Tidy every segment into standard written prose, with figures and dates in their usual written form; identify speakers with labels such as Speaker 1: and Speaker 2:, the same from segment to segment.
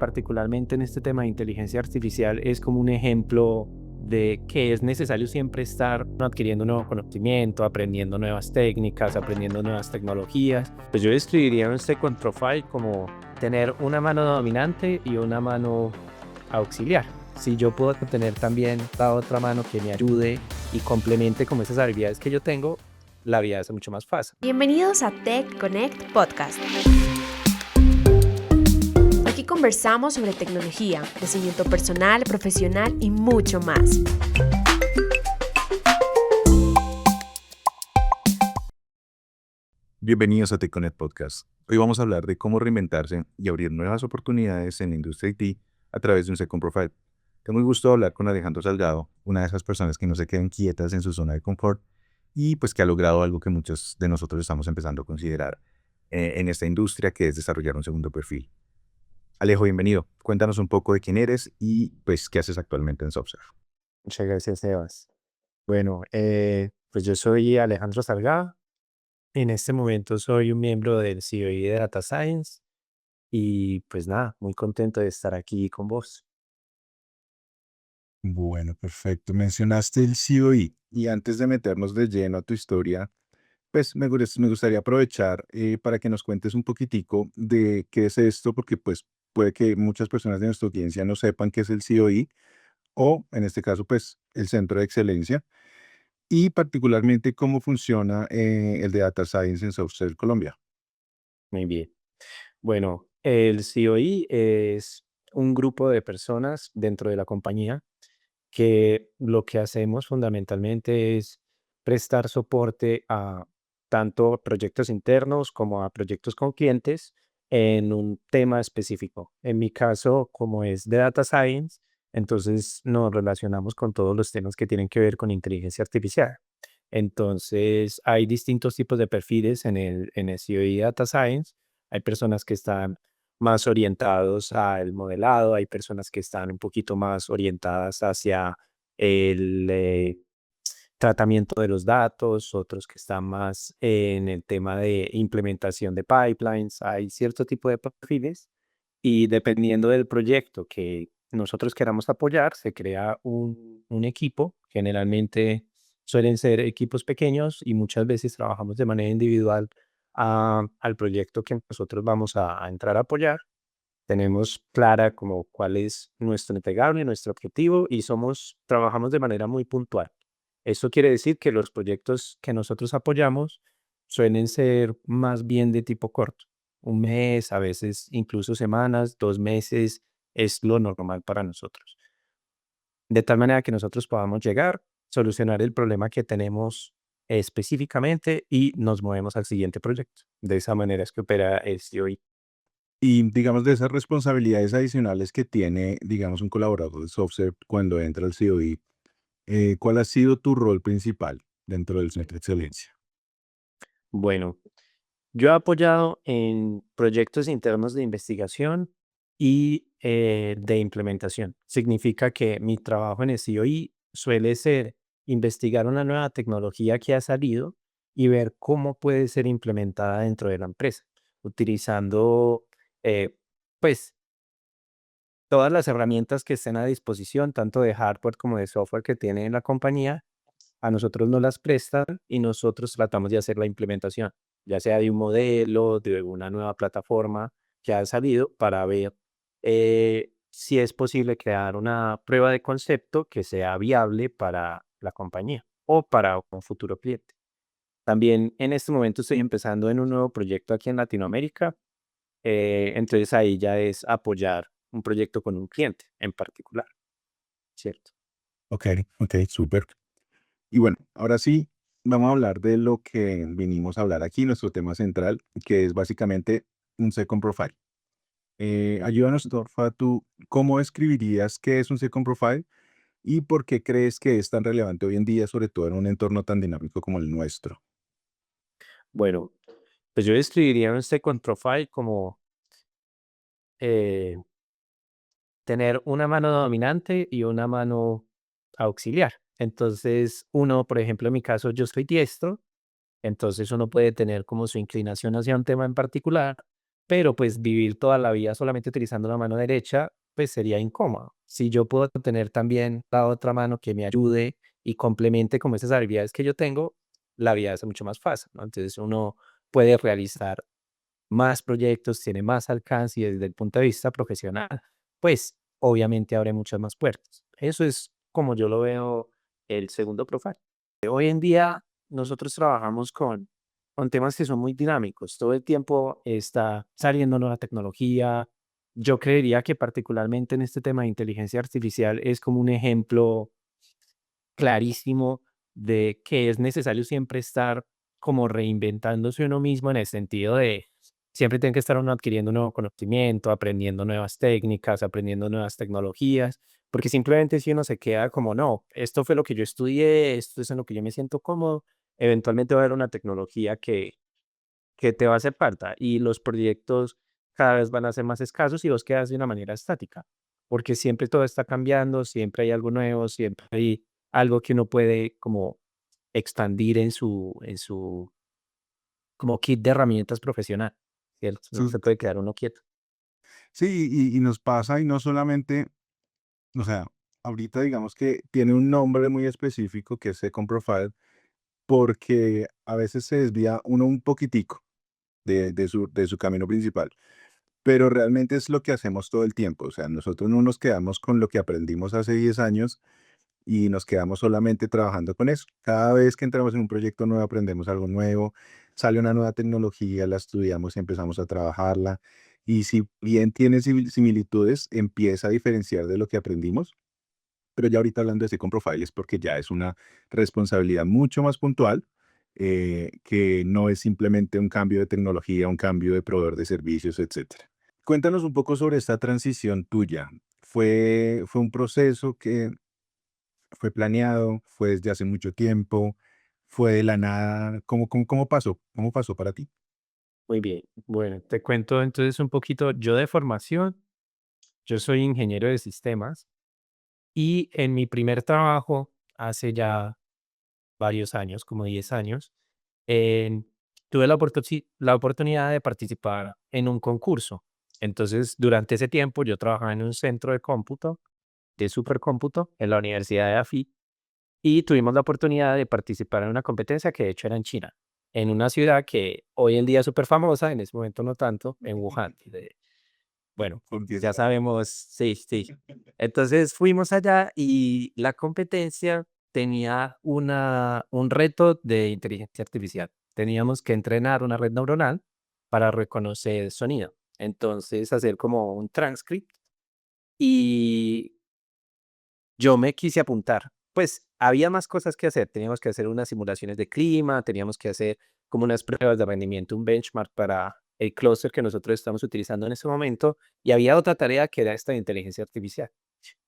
Speaker 1: particularmente en este tema de inteligencia artificial, es como un ejemplo de que es necesario siempre estar adquiriendo nuevo conocimiento, aprendiendo nuevas técnicas, aprendiendo nuevas tecnologías. Pues yo describiría un Second Profile como tener una mano dominante y una mano auxiliar. Si yo puedo tener también la otra mano que me ayude y complemente como esas habilidades que yo tengo, la vida es mucho más fácil.
Speaker 2: Bienvenidos a Tech Connect Podcast. Aquí conversamos sobre tecnología, crecimiento personal, profesional y mucho más.
Speaker 3: Bienvenidos a TechConnect Podcast. Hoy vamos a hablar de cómo reinventarse y abrir nuevas oportunidades en la industria IT a través de un Second Profile. Tengo el gusto de hablar con Alejandro Salgado, una de esas personas que no se quedan quietas en su zona de confort y pues que ha logrado algo que muchos de nosotros estamos empezando a considerar en esta industria, que es desarrollar un segundo perfil. Alejo, bienvenido. Cuéntanos un poco de quién eres y pues qué haces actualmente en Software.
Speaker 1: Muchas gracias, Sebas. Bueno, pues yo soy Alejandro Salgado. En este momento soy un miembro del COI de Data Science y pues nada, muy contento de estar aquí con vos.
Speaker 3: Bueno, perfecto. Mencionaste el COI y antes de meternos de lleno a tu historia, pues me gustaría aprovechar para que nos cuentes un poquitico de qué es esto, porque pues puede que muchas personas de nuestra audiencia no sepan qué es el COI o en este caso pues el Centro de Excelencia y particularmente cómo funciona el de Data Science en Software Colombia.
Speaker 1: Muy bien. Bueno, el COI es un grupo de personas dentro de la compañía que lo que hacemos fundamentalmente es prestar soporte a tanto proyectos internos como a proyectos con clientes en un tema específico. En mi caso, como es de Data Science, entonces nos relacionamos con todos los temas que tienen que ver con inteligencia artificial. Entonces, hay distintos tipos de perfiles en el COI Data Science. Hay personas que están más orientados al modelado, hay personas que están un poquito más orientadas hacia el tratamiento de los datos, otros que están más en el tema de implementación de pipelines. Hay cierto tipo de perfiles y dependiendo del proyecto que nosotros queramos apoyar, se crea un equipo. Generalmente suelen ser equipos pequeños y muchas veces trabajamos de manera individual al proyecto que nosotros vamos a entrar a apoyar. Tenemos clara como cuál es nuestro entregable, nuestro objetivo y trabajamos de manera muy puntual. Eso quiere decir que los proyectos que nosotros apoyamos suelen ser más bien de tipo corto, un mes, a veces incluso semanas, 2 meses es lo normal para nosotros. De tal manera que nosotros podamos llegar, solucionar el problema que tenemos específicamente y nos movemos al siguiente proyecto. De esa manera es que opera el COI.
Speaker 3: Y digamos de esas responsabilidades adicionales que tiene, digamos, un colaborador de software cuando entra al COI, ¿cuál ha sido tu rol principal dentro del Centro de Excelencia?
Speaker 1: Bueno, yo he apoyado en proyectos internos de investigación y de implementación. Significa que mi trabajo en el COI suele ser investigar una nueva tecnología que ha salido y ver cómo puede ser implementada dentro de la empresa, utilizando eh, pues todas las herramientas que estén a disposición, tanto de hardware como de software que tiene la compañía. A nosotros nos las prestan y nosotros tratamos de hacer la implementación, ya sea de un modelo, de una nueva plataforma que ha salido para ver si es posible crear una prueba de concepto que sea viable para la compañía o para un futuro cliente. También en este momento estoy empezando en un nuevo proyecto aquí en Latinoamérica, entonces ahí ya es apoyar un proyecto con un cliente en particular, ¿cierto?
Speaker 3: Ok, ok, súper. Y bueno, ahora sí, vamos a hablar de lo que vinimos a hablar aquí, nuestro tema central, que es básicamente un Second Profile. Ayúdanos, Torfa, tú, ¿cómo escribirías qué es un Second Profile y por qué crees que es tan relevante hoy en día, sobre todo en un entorno tan dinámico como el nuestro?
Speaker 1: Bueno, pues yo describiría un second profile como eh, tener una mano dominante y una mano auxiliar. Entonces, uno, por ejemplo, en mi caso, yo soy diestro, entonces uno puede tener como su inclinación hacia un tema en particular, pero pues vivir toda la vida solamente utilizando la mano derecha, pues sería incómodo. Si yo puedo tener también la otra mano que me ayude y complemente como esas habilidades que yo tengo, la vida es mucho más fácil, ¿no? Entonces uno puede realizar más proyectos, tiene más alcance y desde el punto de vista profesional, pues obviamente abre muchas más puertas. Eso es como yo lo veo el segundo profile. Hoy en día nosotros trabajamos con temas que son muy dinámicos. Todo el tiempo está saliendo nueva tecnología. Yo creería que particularmente en este tema de inteligencia artificial es como un ejemplo clarísimo de que es necesario siempre estar como reinventándose uno mismo en el sentido de siempre tiene que estar uno adquiriendo un nuevo conocimiento, aprendiendo nuevas técnicas, aprendiendo nuevas tecnologías, porque simplemente si uno se queda como, no, esto fue lo que yo estudié, esto es en lo que yo me siento cómodo, eventualmente va a haber una tecnología que te va a hacer falta y los proyectos cada vez van a ser más escasos y vos quedas de una manera estática, porque siempre todo está cambiando, siempre hay algo nuevo, siempre hay algo que uno puede como expandir en su como kit de herramientas profesional, ¿cierto? No
Speaker 4: Sus
Speaker 1: se puede quedar uno quieto.
Speaker 4: Sí, y nos pasa, y no solamente, o sea, ahorita digamos que tiene un nombre muy específico que es Second Profile, porque a veces se desvía uno un poquitico de su camino principal, pero realmente es lo que hacemos todo el tiempo. O sea, nosotros no nos quedamos con lo que aprendimos hace 10 años y nos quedamos solamente trabajando con eso. Cada vez que entramos en un proyecto nuevo, aprendemos algo nuevo, sale una nueva tecnología, la estudiamos y empezamos a trabajarla. Y si bien tiene similitudes, empieza a diferenciar de lo que aprendimos. Pero ya ahorita hablando de Second Profile es porque ya es una responsabilidad mucho más puntual, que no es simplemente un cambio de tecnología, un cambio de proveedor de servicios, etcétera. Cuéntanos un poco sobre esta transición tuya. ¿Fue un proceso que fue planeado? ¿Fue desde hace mucho tiempo? ¿Fue de la nada? ¿Cómo pasó? ¿Cómo pasó para ti?
Speaker 1: Muy bien. Bueno, te cuento entonces un poquito, yo de formación, yo soy ingeniero de sistemas y en mi primer trabajo, hace ya varios años, como 10 años, en tuve la oportunidad de participar en un concurso. Entonces, durante ese tiempo, yo trabajaba en un centro de cómputo, de supercómputo, en la Universidad de AFI, y tuvimos la oportunidad de participar en una competencia que de hecho era en China, en una ciudad que hoy en día es súper famosa, en ese momento no tanto, en Wuhan. Bueno, ya
Speaker 4: Entiendo.
Speaker 1: sabemos, sí, sí. Entonces fuimos allá y la competencia tenía un reto de inteligencia artificial. Teníamos que entrenar una red neuronal para reconocer sonido. Entonces hacer como un transcript y yo me quise apuntar. Pues había más cosas que hacer. Teníamos que hacer unas simulaciones de clima, teníamos que hacer como unas pruebas de rendimiento, un benchmark para el clúster que nosotros estamos utilizando en ese momento. Y había otra tarea que era esta de inteligencia artificial.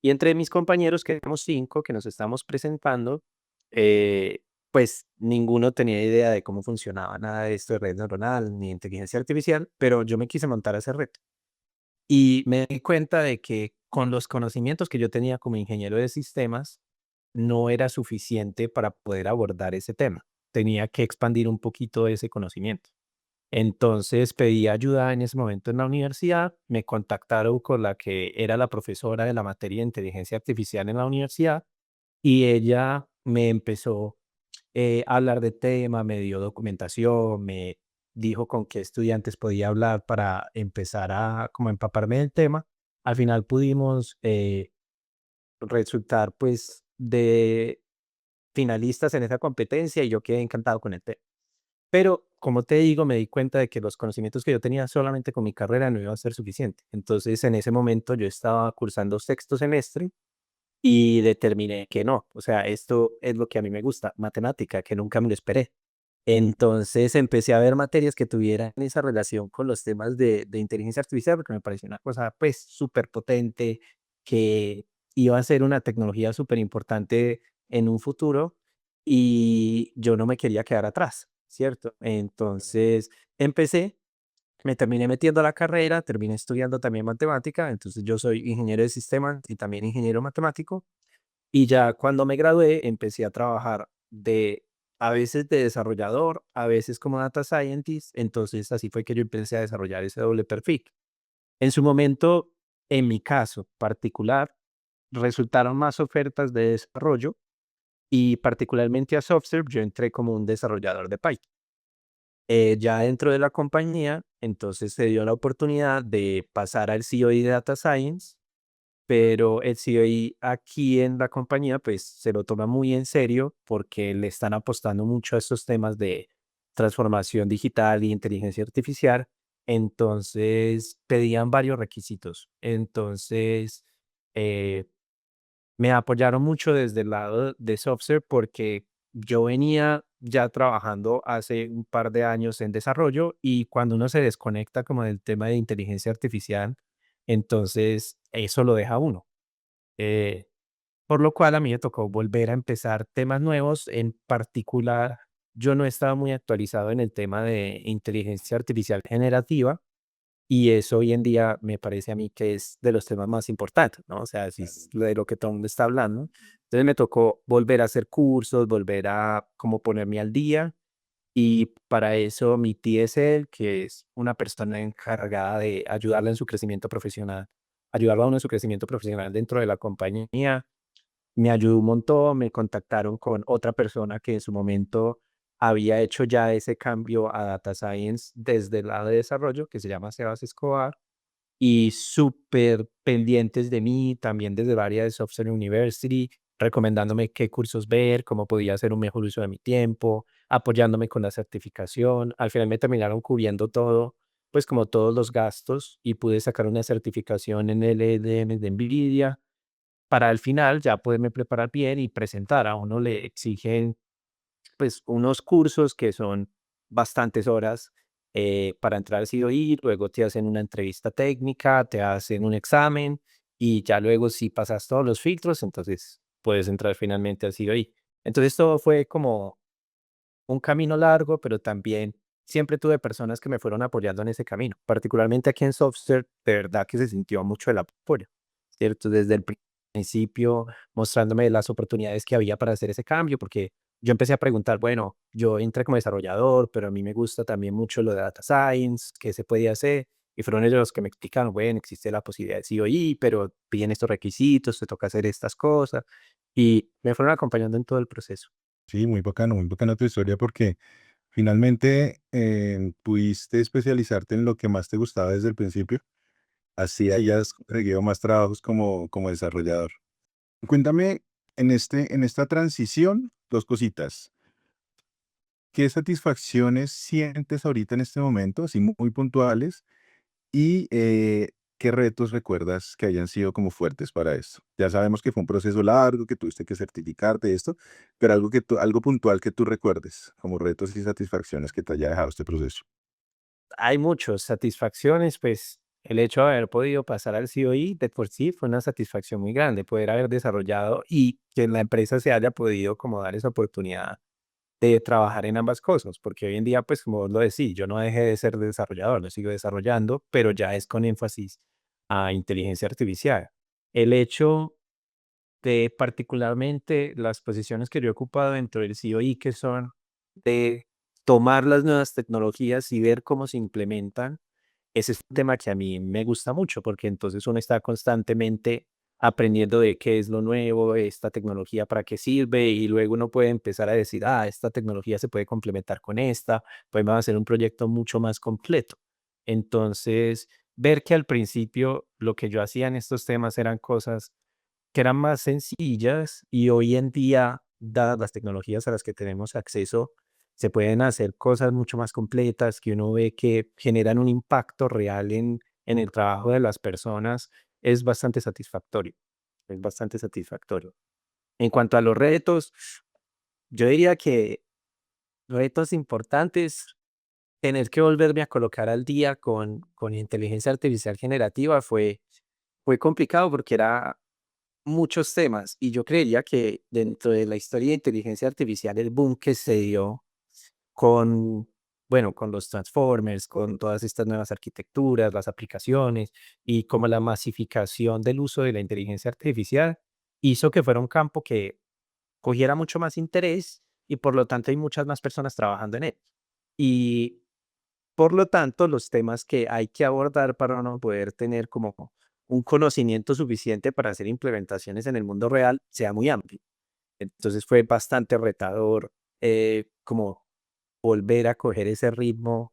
Speaker 1: Y entre mis compañeros, que éramos 5 que nos estamos presentando, eh, pues ninguno tenía idea de cómo funcionaba nada de esto de red neuronal ni inteligencia artificial, pero yo me quise montar a ese reto. Y me di cuenta de que con los conocimientos que yo tenía como ingeniero de sistemas, no era suficiente para poder abordar ese tema. Tenía que expandir un poquito ese conocimiento. Entonces pedí ayuda en ese momento en la universidad, me contactaron con la que era la profesora de la materia de inteligencia artificial en la universidad y ella me empezó hablar de tema, me dio documentación, me dijo con qué estudiantes podía hablar para empezar a como empaparme del tema. Al final pudimos resultar pues de finalistas en esa competencia y yo quedé encantado con el tema. Pero como te digo, me di cuenta de que los conocimientos que yo tenía solamente con mi carrera no iba a ser suficiente. Entonces en ese momento yo estaba cursando sexto semestre y determiné que no, o sea, esto es lo que a mí me gusta, matemática, que nunca me lo esperé. Entonces empecé a ver materias que tuvieran esa relación con los temas de inteligencia artificial, porque me pareció una cosa pues súper potente, que iba a ser una tecnología súper importante en un futuro y yo no me quería quedar atrás, ¿cierto? Entonces empecé, me terminé metiendo a la carrera, terminé estudiando también matemática, entonces yo soy ingeniero de sistemas y también ingeniero matemático y ya cuando me gradué empecé a trabajar a veces de desarrollador, a veces como data scientist. Entonces así fue que yo empecé a desarrollar ese doble perfil. En su momento, en mi caso particular, resultaron más ofertas de desarrollo y particularmente a Softserve yo entré como un desarrollador de Python. Ya dentro de la compañía, entonces se dio la oportunidad de pasar al COE de Data Science, pero el COE aquí en la compañía pues se lo toma muy en serio porque le están apostando mucho a estos temas de transformación digital y inteligencia artificial. Entonces pedían varios requisitos. Entonces, eh, me apoyaron mucho desde el lado de software porque yo venía ya trabajando hace un par de años en desarrollo y cuando uno se desconecta como del tema de inteligencia artificial, entonces eso lo deja a uno. Eh, por lo cual a mí me tocó volver a empezar temas nuevos. En particular, yo no estaba muy actualizado en el tema de inteligencia artificial generativa y eso hoy en día me parece a mí que es de los temas más importantes, ¿no? O sea, si es de lo que todo el mundo está hablando. Entonces me tocó volver a hacer cursos, volver a como ponerme al día y para eso mi TSL, que es una persona encargada de ayudarle en su crecimiento profesional, ayudarlo a uno en su crecimiento profesional dentro de la compañía, me ayudó un montón. Me contactaron con otra persona que en su momento había hecho ya ese cambio a Data Science desde el lado de desarrollo, que se llama Sebas Escobar, y súper pendientes de mí, también desde el área de Software University, recomendándome qué cursos ver, cómo podía hacer un mejor uso de mi tiempo, apoyándome con la certificación. Al final me terminaron cubriendo todo, pues como todos los gastos y pude sacar una certificación en LLM de NVIDIA para al final ya poderme preparar bien y presentar. A uno le exigen pues unos cursos que son bastantes horas para entrar al COI, luego te hacen una entrevista técnica, te hacen un examen y ya luego si pasas todos los filtros, entonces puedes entrar finalmente al COI. Entonces todo fue como un camino largo, pero también siempre tuve personas que me fueron apoyando en ese camino, particularmente aquí en Software, de verdad que se sintió mucho el apoyo, ¿cierto? Desde el principio, mostrándome las oportunidades que había para hacer ese cambio, porque yo empecé a preguntar, bueno, yo entré como desarrollador, pero a mí me gusta también mucho lo de Data Science, ¿qué se podía hacer? Y fueron ellos los que me explicaron, bueno, existe la posibilidad de COI, pero piden estos requisitos, te toca hacer estas cosas, y me fueron acompañando en todo el proceso.
Speaker 4: Sí, muy bacana tu historia porque finalmente pudiste especializarte en lo que más te gustaba desde el principio. Así hayas conseguido más trabajos como desarrollador. Cuéntame, en esta transición, dos cositas. ¿Qué satisfacciones sientes ahorita en este momento, así muy puntuales? Y ¿qué retos recuerdas que hayan sido como fuertes para esto? Ya sabemos que fue un proceso largo, que tuviste que certificarte esto, pero algo puntual que tú recuerdes, como retos y satisfacciones que te haya dejado este proceso.
Speaker 1: Hay muchas satisfacciones, pues el hecho de haber podido pasar al COI de por sí fue una satisfacción muy grande, poder haber desarrollado y que la empresa se haya podido como dar esa oportunidad de trabajar en ambas cosas, porque hoy en día, pues como vos lo decís, yo no dejé de ser desarrollador, lo sigo desarrollando, pero ya es con énfasis a inteligencia artificial. El hecho de particularmente las posiciones que yo he ocupado dentro del COI, que son de tomar las nuevas tecnologías y ver cómo se implementan, ese es un tema que a mí me gusta mucho, porque entonces uno está constantemente aprendiendo de qué es lo nuevo, esta tecnología para qué sirve, y luego uno puede empezar a decir, ah, esta tecnología se puede complementar con esta, podemos hacer un proyecto mucho más completo. Entonces, ver que al principio lo que yo hacía en estos temas eran cosas que eran más sencillas y hoy en día, dadas las tecnologías a las que tenemos acceso, se pueden hacer cosas mucho más completas que uno ve que generan un impacto real en el trabajo de las personas, es bastante satisfactorio, es bastante satisfactorio. En cuanto a los retos, yo diría que retos importantes, tener que volverme a colocar al día con inteligencia artificial generativa fue complicado porque era muchos temas y yo creería que dentro de la historia de inteligencia artificial, el boom que se dio con, bueno, con los transformers, con todas estas nuevas arquitecturas, las aplicaciones y como la masificación del uso de la inteligencia artificial hizo que fuera un campo que cogiera mucho más interés y por lo tanto hay muchas más personas trabajando en él. Y por lo tanto, los temas que hay que abordar para uno poder tener como un conocimiento suficiente para hacer implementaciones en el mundo real sea muy amplio. Entonces fue bastante retador como volver a coger ese ritmo.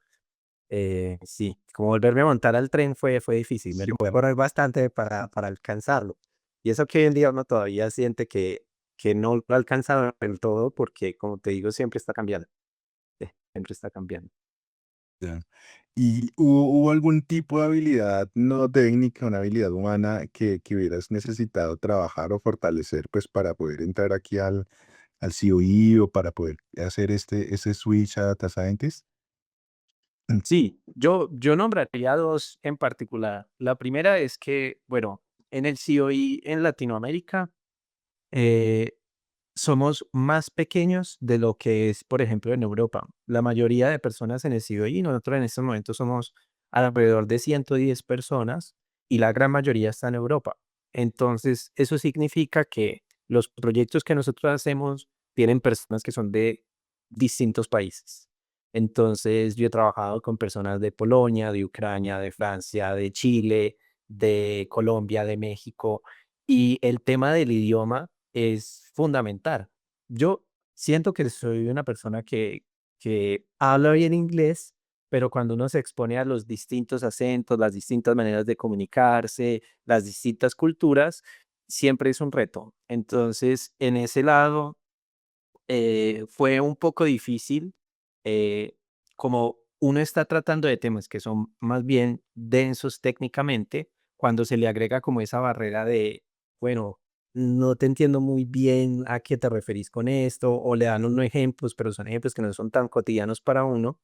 Speaker 1: Sí, como volverme a montar al tren fue difícil, me tocó correr bastante para alcanzarlo. Y eso que hoy en día uno todavía siente que no lo ha alcanzado del todo porque, como te digo, siempre está cambiando, siempre está cambiando.
Speaker 4: Ya. ¿Y hubo algún tipo de habilidad no técnica, una habilidad humana que hubieras necesitado trabajar o fortalecer, pues, para poder entrar aquí al COE o para poder hacer ese switch a data scientist?
Speaker 1: Sí, yo nombraría 2 en particular. La primera es que, bueno, en el COI en Latinoamérica, eh, somos más pequeños de lo que es, por ejemplo, en Europa. La mayoría de personas en el COI, nosotros en estos momentos somos alrededor de 110 personas y la gran mayoría está en Europa. Entonces, eso significa que los proyectos que nosotros hacemos tienen personas que son de distintos países. Entonces, yo he trabajado con personas de Polonia, de Ucrania, de Francia, de Chile, de Colombia, de México, y el tema del idioma es fundamental. Yo siento que soy una persona que habla bien inglés, pero cuando uno se expone a los distintos acentos, las distintas maneras de comunicarse, las distintas culturas, siempre es un reto. Entonces, en ese lado, fue un poco difícil, como uno está tratando de temas que son más bien densos técnicamente, cuando se le agrega como esa barrera de, bueno, no te entiendo muy bien a qué te referís con esto, o le dan unos ejemplos, pero son ejemplos que no son tan cotidianos para uno,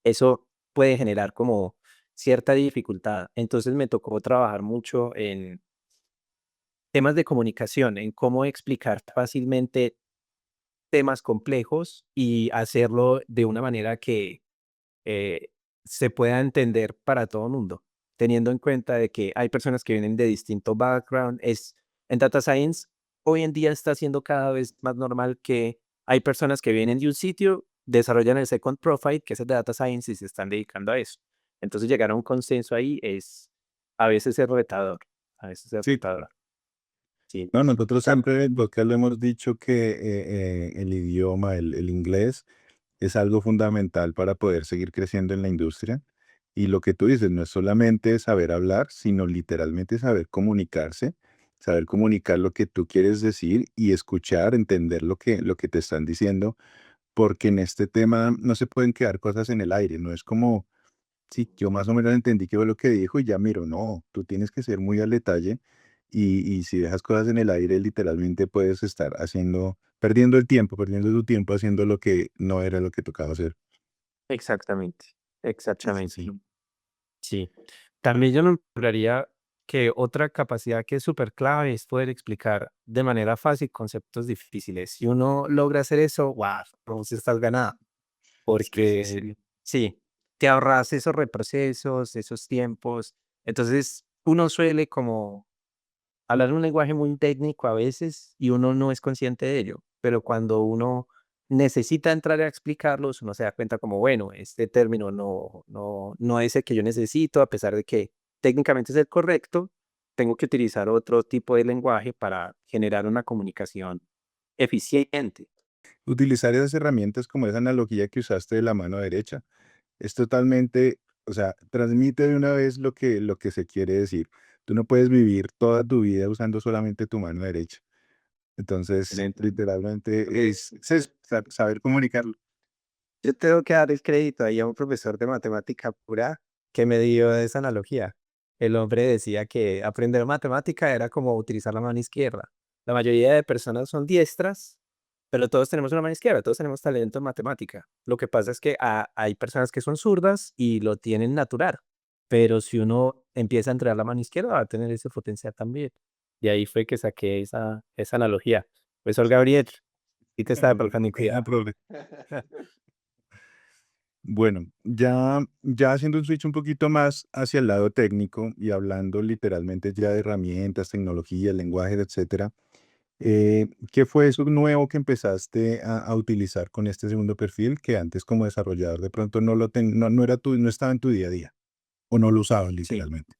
Speaker 1: eso puede generar como cierta dificultad. Entonces me tocó trabajar mucho en temas de comunicación, en cómo explicar fácilmente temas complejos y hacerlo de una manera que eh, se pueda entender para todo el mundo, teniendo en cuenta de que hay personas que vienen de distinto background. En Data Science, hoy en día está siendo cada vez más normal que hay personas que vienen de un sitio, desarrollan el second profile, que es el de Data Science, y se están dedicando a eso. Entonces llegar a un consenso ahí a veces es retador, a veces es
Speaker 4: Sí.
Speaker 1: retador. Sí.
Speaker 4: No, nosotros siempre en podcast lo hemos dicho que el idioma, el inglés, es algo fundamental para poder seguir creciendo en la industria. Y lo que tú dices, no es solamente saber hablar, sino literalmente saber comunicarse, saber comunicar lo que tú quieres decir y escuchar, entender lo que te están diciendo, porque en este tema no se pueden quedar cosas en el aire, no es como, sí, yo más o menos entendí qué fue lo que dijo y ya miro, no, tú tienes que ser muy al detalle y si dejas cosas en el aire, literalmente puedes estar haciendo, perdiendo el tiempo, perdiendo tu tiempo haciendo lo que no era lo que tocaba hacer.
Speaker 1: Exactamente, exactamente.
Speaker 4: Sí.
Speaker 1: Sí. También yo nombraría que otra capacidad que es súper clave es poder explicar de manera fácil conceptos difíciles. Si uno logra hacer eso, wow, entonces estás ganado.
Speaker 4: Sí, sí,
Speaker 1: Porque
Speaker 4: sí.
Speaker 1: sí, te ahorras esos reprocesos, esos tiempos. Entonces, uno suele como hablar un lenguaje muy técnico a veces y uno no es consciente de ello, pero cuando uno necesita entrar a explicarlos, uno se da cuenta como, bueno, este término no es el que yo necesito, a pesar de que técnicamente es el correcto, tengo que utilizar otro tipo de lenguaje para generar una comunicación eficiente.
Speaker 4: Utilizar esas herramientas como esa analogía que usaste de la mano derecha es totalmente, o sea, transmite de una vez lo que se quiere decir. Tú no puedes vivir toda tu vida usando solamente tu mano derecha. Entonces,
Speaker 1: Excelente.
Speaker 4: literalmente es saber comunicarlo.
Speaker 1: Yo tengo que dar el crédito ahí a un profesor de matemática pura que me dio esa analogía. El hombre decía que aprender matemática era como utilizar la mano izquierda. La mayoría de personas son diestras, pero todos tenemos una mano izquierda, todos tenemos talento en matemática. Lo que pasa es que hay personas que son zurdas y lo tienen natural, pero si uno empieza a entrenar la mano izquierda va a tener ese potencial también. Y ahí fue que saqué esa analogía. Profesor Gabriel, y te estaba colocando
Speaker 4: Ah,
Speaker 1: cuidado.
Speaker 4: profe. Bueno, ya haciendo un switch un poquito más hacia el lado técnico y hablando literalmente ya de herramientas, tecnología, lenguajes, etcétera. ¿Qué fue eso nuevo que empezaste a utilizar con este segundo perfil que antes como desarrollador de pronto no era no estaba en tu día a día o no lo usabas
Speaker 1: Sí.
Speaker 4: literalmente?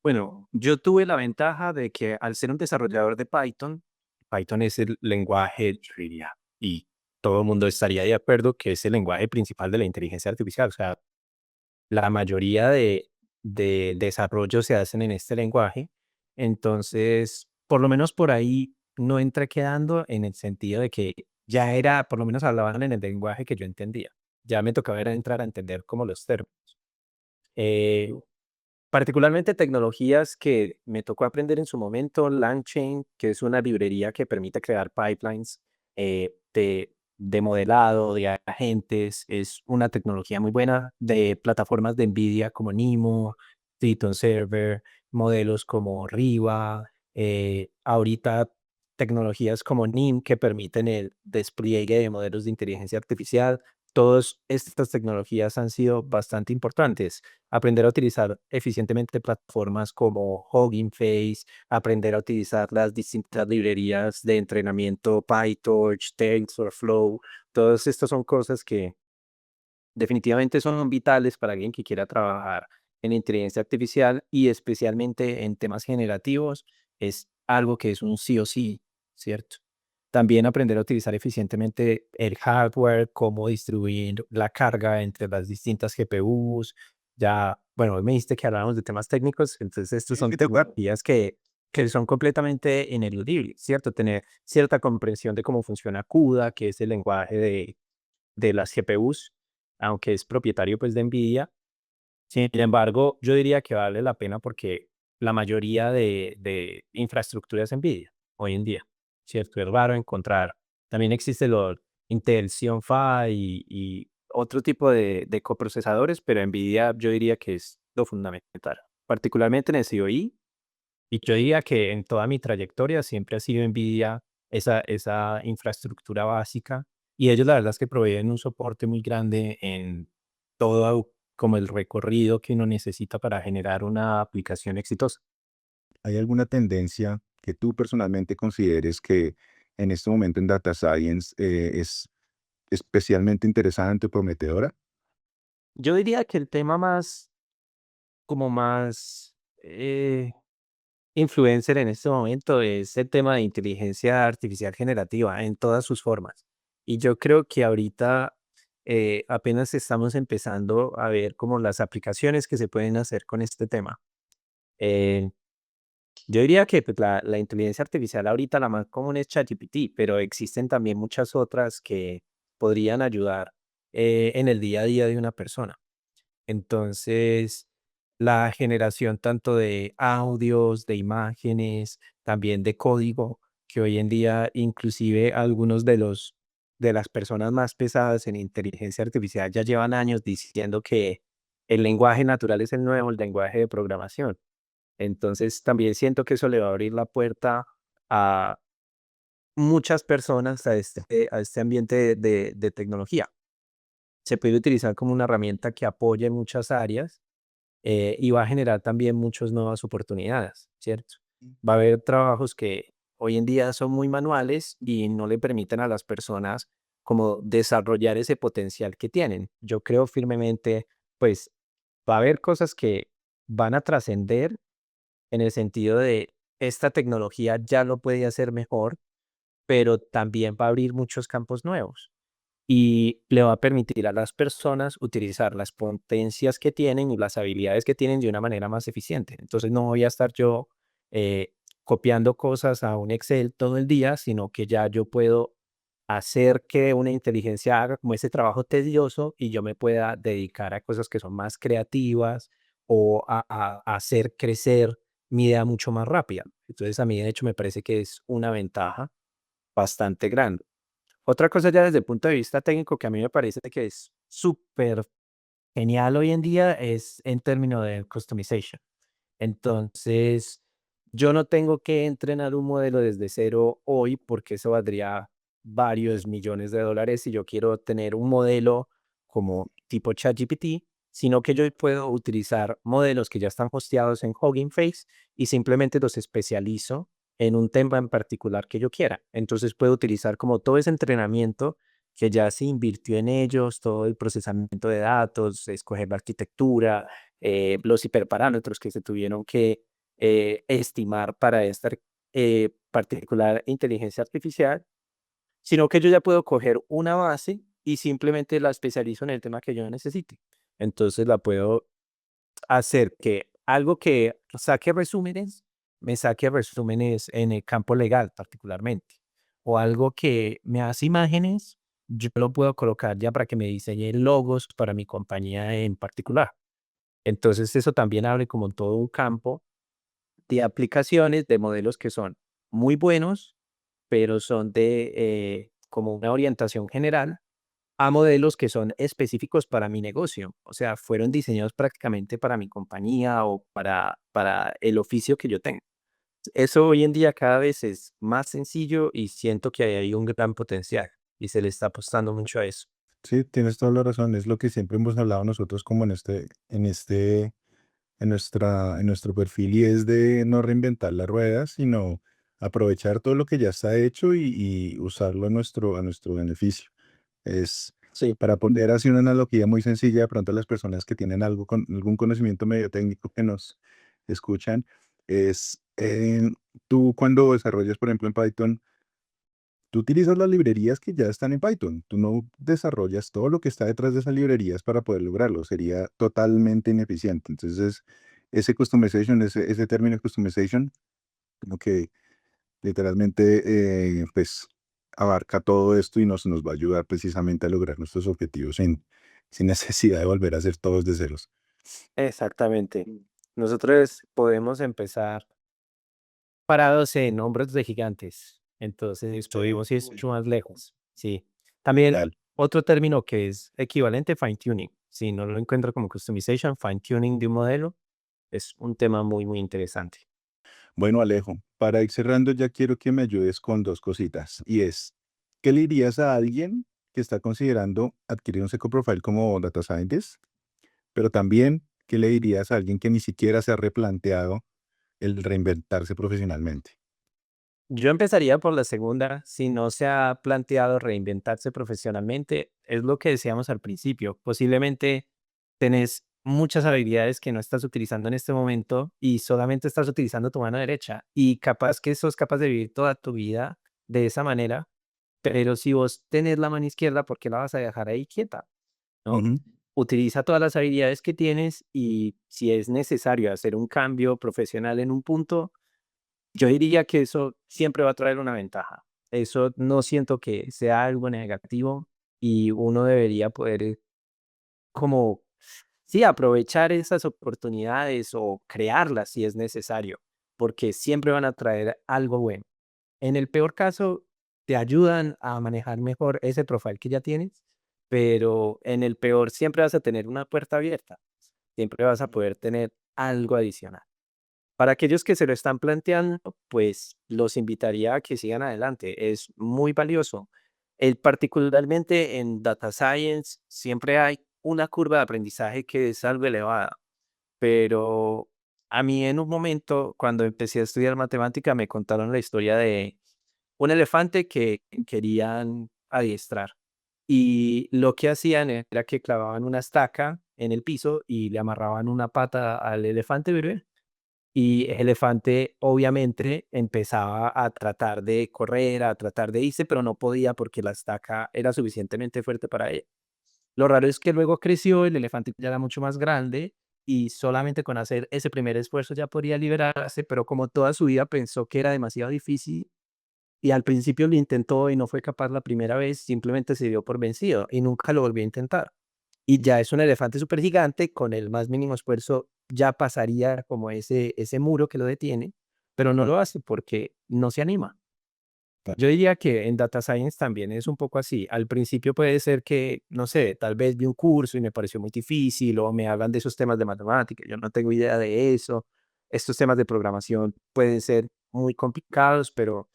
Speaker 1: Bueno, yo tuve la ventaja de que al ser un desarrollador de Python, Python es el lenguaje, yo diría, y todo el mundo estaría de acuerdo que es el lenguaje principal de la inteligencia artificial. O sea, la mayoría de desarrollos se hacen en este lenguaje. Entonces, por lo menos por ahí no entré quedando en el sentido de que ya era, por lo menos hablaban en el lenguaje que yo entendía. Ya me tocaba era entrar a entender como los términos. Eh, Particularmente tecnologías que me tocó aprender en su momento, LangChain, que es una librería que permite crear pipelines de modelado, de agentes, es una tecnología muy buena de plataformas de NVIDIA como NeMo, Triton Server, modelos como Riva, ahorita tecnologías como NIM que permiten el despliegue de modelos de inteligencia artificial. Todas estas tecnologías han sido bastante importantes. Aprender a utilizar eficientemente plataformas como Hugging Face, aprender a utilizar las distintas librerías de entrenamiento, PyTorch, TensorFlow, todas estas son cosas que definitivamente son vitales para alguien que quiera trabajar en inteligencia artificial y especialmente en temas generativos, es algo que es un sí o sí, ¿cierto? También aprender a utilizar eficientemente el hardware, cómo distribuir la carga entre las distintas GPUs. Ya, bueno, hoy me dijiste que hablábamos de temas técnicos, entonces estas
Speaker 4: Sí,
Speaker 1: son
Speaker 4: sí, total.
Speaker 1: tecnologías que son completamente ineludibles, ¿cierto? Tener cierta comprensión de cómo funciona CUDA, que es el lenguaje de las GPUs, aunque es propietario pues de NVIDIA. Sin embargo, yo diría que vale la pena porque la mayoría de infraestructura es NVIDIA hoy en día, ¿cierto? Es raro encontrar. También existe los Intel Xeon Phi y otro tipo de coprocesadores, pero NVIDIA yo diría que es lo fundamental, particularmente en el COI. Y yo diría que en toda mi trayectoria siempre ha sido NVIDIA esa infraestructura básica y ellos la verdad es que proveen un soporte muy grande en todo como el recorrido que uno necesita para generar una aplicación exitosa.
Speaker 4: ¿Hay alguna tendencia que tú personalmente consideres que en este momento en Data Science es especialmente interesante o prometedora?
Speaker 1: Yo diría que el tema más, como más influencer en este momento es el tema de inteligencia artificial generativa en todas sus formas. Y yo creo que ahorita apenas estamos empezando a ver como las aplicaciones que se pueden hacer con este tema. Eh, yo diría que pues, la inteligencia artificial ahorita la más común es ChatGPT, pero existen también muchas otras que podrían ayudar en el día a día de una persona. Entonces, la generación tanto de audios, de imágenes, también de código, que hoy en día inclusive algunos de las personas más pesadas en inteligencia artificial ya llevan años diciendo que el lenguaje natural es el nuevo el lenguaje de programación. Entonces, también siento que eso le va a abrir la puerta a muchas personas a este ambiente de tecnología. Se puede utilizar como una herramienta que apoye muchas áreas y va a generar también muchas nuevas oportunidades, ¿cierto? Va a haber trabajos que hoy en día son muy manuales y no le permiten a las personas como desarrollar ese potencial que tienen. Yo creo firmemente, pues va a haber cosas que van a trascender en el sentido de esta tecnología ya lo puede hacer mejor, pero también va a abrir muchos campos nuevos y le va a permitir a las personas utilizar las potencias que tienen y las habilidades que tienen de una manera más eficiente. Entonces no voy a estar yo eh, copiando cosas a un Excel todo el día, sino que ya yo puedo hacer que una inteligencia haga como ese trabajo tedioso y yo me pueda dedicar a cosas que son más creativas o a hacer crecer mi idea mucho más rápida. Entonces a mí de hecho me parece que es una ventaja bastante grande. Otra cosa ya desde el punto de vista técnico que a mí me parece que es súper genial hoy en día es en términos de customization. Entonces, yo no tengo que entrenar un modelo desde cero hoy porque eso valdría varios millones de dólares si yo quiero tener un modelo como tipo ChatGPT, sino que yo puedo utilizar modelos que ya están hosteados en Hugging Face y simplemente los especializo en un tema en particular que yo quiera. Entonces puedo utilizar como todo ese entrenamiento que ya se invirtió en ellos, todo el procesamiento de datos, escoger la arquitectura, los hiperparámetros que se tuvieron que estimar para esta particular inteligencia artificial, sino que yo ya puedo coger una base y simplemente la especializo en el tema que yo necesite. Entonces la puedo hacer que algo que saque resúmenes, me saque resúmenes en el campo legal particularmente, o algo que me hace imágenes, yo lo puedo colocar ya para que me diseñe logos para mi compañía en particular. Entonces eso también abre como todo un campo de aplicaciones, de modelos que son muy buenos, pero son de como una orientación general a modelos que son específicos para mi negocio. O sea, fueron diseñados prácticamente para mi compañía o para el oficio que yo tengo. Eso hoy en día cada vez es más sencillo y siento que hay un gran potencial y se le está apostando mucho a eso.
Speaker 4: Sí, tienes toda la razón. Es lo que siempre hemos hablado nosotros como en nuestro perfil y es de no reinventar la rueda, sino aprovechar todo lo que ya está hecho y usarlo a nuestro beneficio. Es
Speaker 1: Sí,
Speaker 4: para poner así una analogía muy sencilla de pronto a las personas que tienen algún conocimiento medio técnico que nos escuchan, es tú cuando desarrollas, por ejemplo, en Python, tú utilizas las librerías que ya están en Python. Tú no desarrollas todo lo que está detrás de esas librerías para poder lograrlo. Sería totalmente ineficiente. Entonces, ese customization, ese término customization, lo que literalmente, pues, abarca todo esto y nos va a ayudar precisamente a lograr nuestros objetivos sin necesidad de volver a hacer todos de ceros.
Speaker 1: exactamente. Nosotros podemos empezar parados en hombros de gigantes. Entonces
Speaker 4: Sí.
Speaker 1: podemos ir mucho más lejos. Sí. También
Speaker 4: Dale.
Speaker 1: otro término que es equivalente, fine tuning. Si no lo encuentro como customization, fine tuning de un modelo es un tema muy, muy interesante.
Speaker 4: Bueno, Alejo, para ir cerrando, ya quiero que me ayudes con dos cositas. Y es, ¿qué le dirías a alguien que está considerando adquirir un Seco Profile como Data Scientist? Pero también, ¿qué le dirías a alguien que ni siquiera se ha replanteado el reinventarse profesionalmente?
Speaker 1: Yo empezaría por la segunda. Si no se ha planteado reinventarse profesionalmente, es lo que decíamos al principio. Posiblemente tenés muchas habilidades que no estás utilizando en este momento y solamente estás utilizando tu mano derecha. Y capaz que sos capaz de vivir toda tu vida de esa manera, pero si vos tenés la mano izquierda, ¿por qué la vas a dejar ahí quieta? ¿No?
Speaker 4: Ujú.
Speaker 1: Utiliza todas las habilidades que tienes y si es necesario hacer un cambio profesional en un punto, yo diría que eso siempre va a traer una ventaja. Eso no siento que sea algo negativo y uno debería poder como, sí, aprovechar esas oportunidades o crearlas si es necesario, porque siempre van a traer algo bueno. En el peor caso, te ayudan a manejar mejor ese profile que ya tienes, pero en el peor siempre vas a tener una puerta abierta, siempre vas a poder tener algo adicional. Para aquellos que se lo están planteando, pues los invitaría a que sigan adelante. Es muy valioso. Particularmente en data science, siempre hay una curva de aprendizaje que es algo elevada, pero a mí en un momento, cuando empecé a estudiar matemática, me contaron la historia de un elefante que querían adiestrar. Y lo que hacían era que clavaban una estaca en el piso y le amarraban una pata al elefante bebé y el elefante obviamente empezaba a tratar de correr, a tratar de irse, pero no podía porque la estaca era suficientemente fuerte para él. Lo raro es que luego creció, el elefante ya era mucho más grande y solamente con hacer ese primer esfuerzo ya podría liberarse, pero como toda su vida pensó que era demasiado difícil y al principio lo intentó y no fue capaz la primera vez, simplemente se dio por vencido y nunca lo volvió a intentar. Y ya es un elefante supergigante, con el más mínimo esfuerzo ya pasaría como ese muro que lo detiene, pero no lo hace porque no se anima. Yo diría que en data science también es un poco así. Al principio puede ser que, no sé, tal vez vi un curso y me pareció muy difícil o me hablan de esos temas de matemática, yo no tengo idea de eso. Estos temas de programación pueden ser muy complicados, pero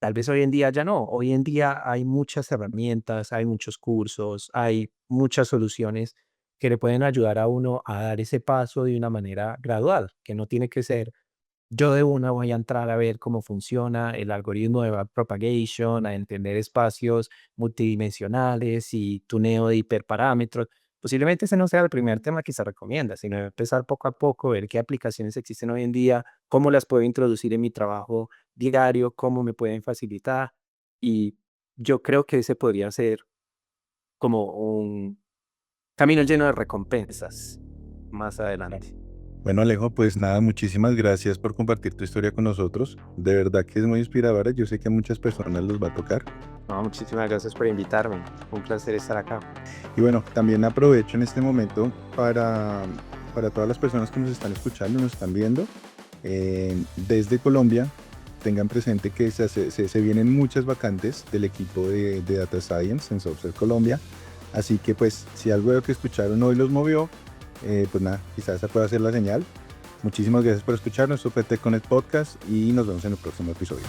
Speaker 1: tal vez hoy en día ya no. Hoy en día hay muchas herramientas, hay muchos cursos, hay muchas soluciones que le pueden ayudar a uno a dar ese paso de una manera gradual, que no tiene que ser yo de una voy a entrar a ver cómo funciona el algoritmo de backpropagation, a entender espacios multidimensionales y tuneo de hiperparámetros. Posiblemente ese no sea el primer tema que se recomienda, sino empezar poco a poco, ver qué aplicaciones existen hoy en día, cómo las puedo introducir en mi trabajo diario, cómo me pueden facilitar. Y yo creo que ese podría ser como un camino lleno de recompensas más adelante.
Speaker 4: Bueno, Alejo, pues nada, muchísimas gracias por compartir tu historia con nosotros. De verdad que es muy inspiradora. Yo sé que a muchas personas los va a tocar.
Speaker 1: No, muchísimas gracias por invitarme. Un placer estar acá.
Speaker 4: Y bueno, también aprovecho en este momento para todas las personas que nos están escuchando, nos están viendo, desde Colombia, tengan presente que se vienen muchas vacantes del equipo de Data Science en Software Colombia. Así que pues si algo de lo que escucharon hoy los movió, pues nada, quizás esa pueda ser la señal. Muchísimas gracias por escuchar nuestro PT Connect Podcast y nos vemos en el próximo episodio.